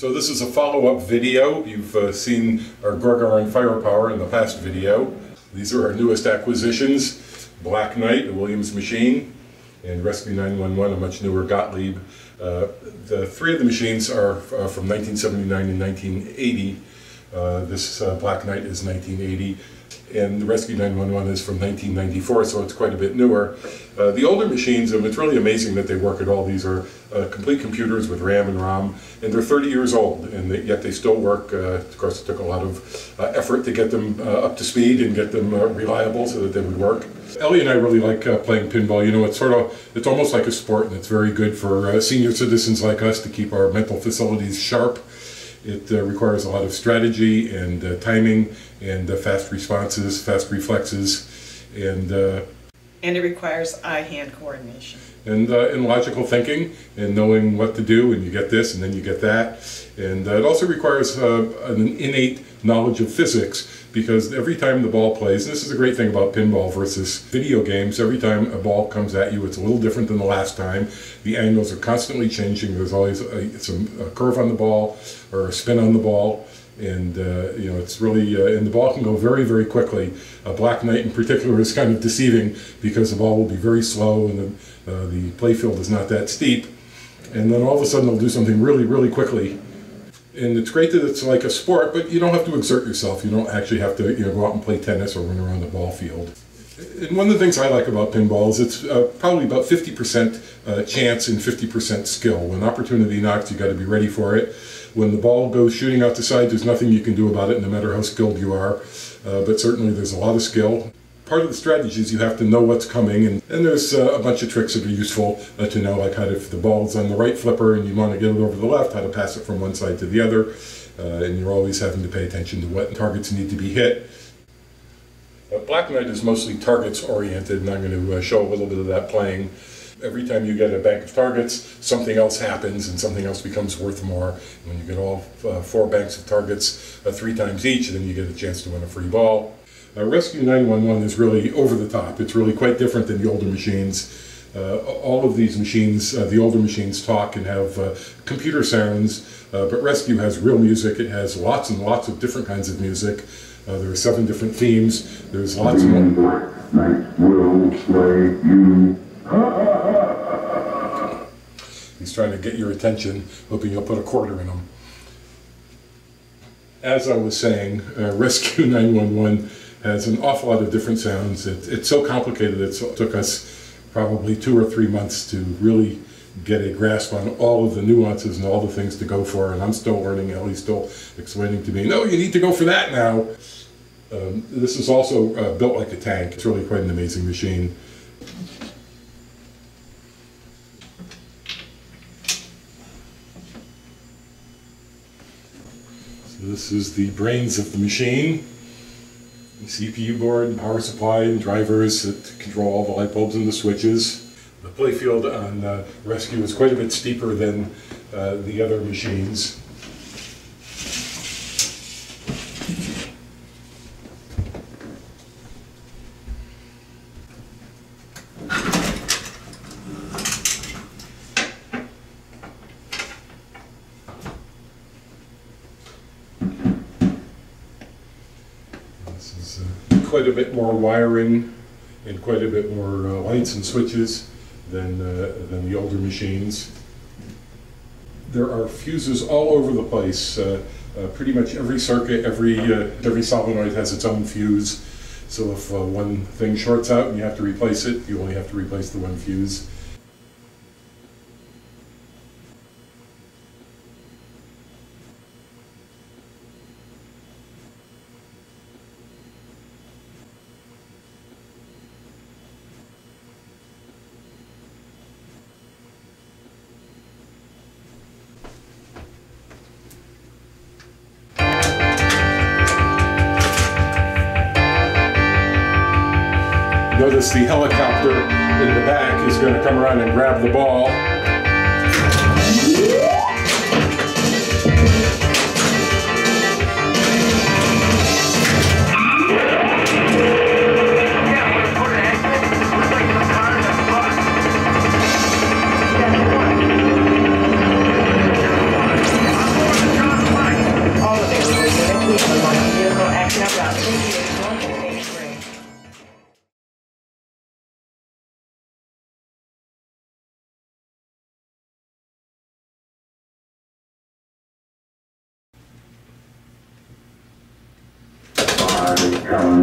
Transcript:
So this is a follow-up video. You've seen our Gorgon firepower in the past video. These are our newest acquisitions: Black Knight, a Williams machine, and Rescue 911, a much newer Gottlieb. The three of the machines are from 1979 and 1980. This Black Knight is 1980, and the Rescue 911 is from 1994, so it's quite a bit newer. The older machines, it's really amazing that they work at all. These are complete computers with RAM and ROM, and they're 30 years old, and yet they still work. Of course, it took a lot of effort to get them up to speed and get them reliable so that they would work. Ellie and I really like playing pinball. You know, it's almost like a sport, and it's very good for senior citizens like us to keep our mental facilities sharp. It requires a lot of strategy and timing and fast responses, fast reflexes, and it requires eye-hand coordination. And logical thinking and knowing what to do, and you get this and then you get that. And it also requires an innate knowledge of physics, because every time the ball plays, and this is a great thing about pinball versus video games, every time a ball comes at you, it's a little different than the last time. The angles are constantly changing. There's always a curve on the ball or a spin on the ball. And you know, it's really, and the ball can go very, very quickly. Black Knight in particular is kind of deceiving because the ball will be very slow and the playfield is not that steep. And then all of a sudden it'll do something really, really quickly. And it's great that it's like a sport, but you don't have to exert yourself. You don't actually have to, go out and play tennis or run around the ball field. And one of the things I like about pinball is it's probably about 50% chance and 50% skill. When opportunity knocks, you got to be ready for it. When the ball goes shooting out the side, there's nothing you can do about it, no matter how skilled you are. But certainly there's a lot of skill. Part of the strategy is you have to know what's coming, and there's a bunch of tricks that are useful to know, like how to, if the ball's on the right flipper and you want to get it over the left, how to pass it from one side to the other. And you're always having to pay attention to what targets need to be hit. Black Knight is mostly targets oriented, and I'm going to show a little bit of that playing. Every time you get a bank of targets, something else happens and something else becomes worth more. When you get all 4 banks of targets 3 times each, then you get a chance to win a free ball. Rescue 911 is really over the top. It's really quite different than the older machines. All of these machines, the older machines, talk and have computer sounds, but Rescue has real music. It has lots and lots of different kinds of music. There are 7 different themes. There's lots more. Night will slay you. He's trying to get your attention, hoping you'll put a quarter in him. As I was saying, Rescue 911 has an awful lot of different sounds. It's so complicated it took us probably 2 or 3 months to really get a grasp on all of the nuances and all the things to go for, and I'm still learning. Ellie's still explaining to me, no, you need to go for that now. This is also built like a tank. It's really quite an amazing machine. So this is the brains of the machine. The CPU board, power supply, and drivers that control all the light bulbs and the switches. The playfield on Rescue is quite a bit steeper than the other machines. This is quite a bit more wiring and quite a bit more lights and switches than the older machines. There are fuses all over the place. Pretty much every circuit, every solenoid has its own fuse. So if one thing shorts out and you have to replace it, you only have to replace the one fuse. Notice the helicopter in the back is going to come around and grab the ball. I,